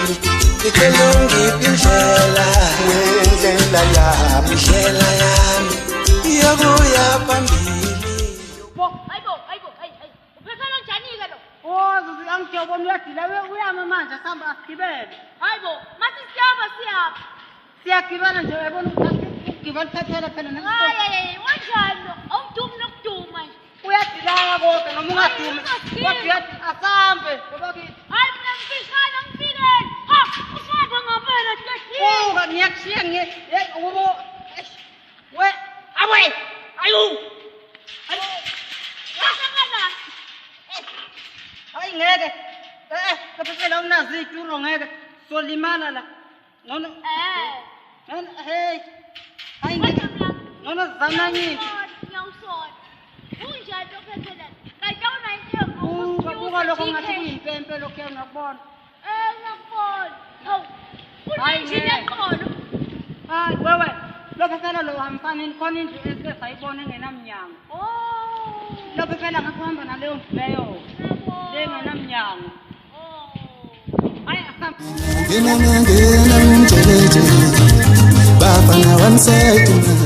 yami ngicela ungiphe indlela yami yokuya phambili. Uphefela njani-ke lo? Oh, Zuzu angijobona uyadila uyama manje asihamba asigibele. Hayibo, masi siyapha. Siyagibela nje uyabona ukuthi ukugibela phephela phela Hayi, wanjani lo? Awudumi nokuduma nje. uyadilaka kodwa noma ungadumi kodwa uyathi asambe ngoba kithi Hayi mina ngifishane ngifikele. Ha, ushaya ngempela hle. uka ngiyakushiya ubo we awe ayu hayi ngeke kaphela unazi ituro ngeke solimala la nono hey hayi ngeke nono zananyi Ngiyawusola. Unjani lo phefela? Kanti awunayinto uka lokho ngathi kuyimpempe lokho ngiyakubona ngiyakubona. Hawu. Hayi, Kunjini ngeke. eqolo. hayi wewe lokho phela lo hamfanini khona indlu esike sayibona engenamnyango Oh. lokho phela ngakuhamba naleyo ndlu leyo engenamnyango hayi Ngena ngitshele bafana one second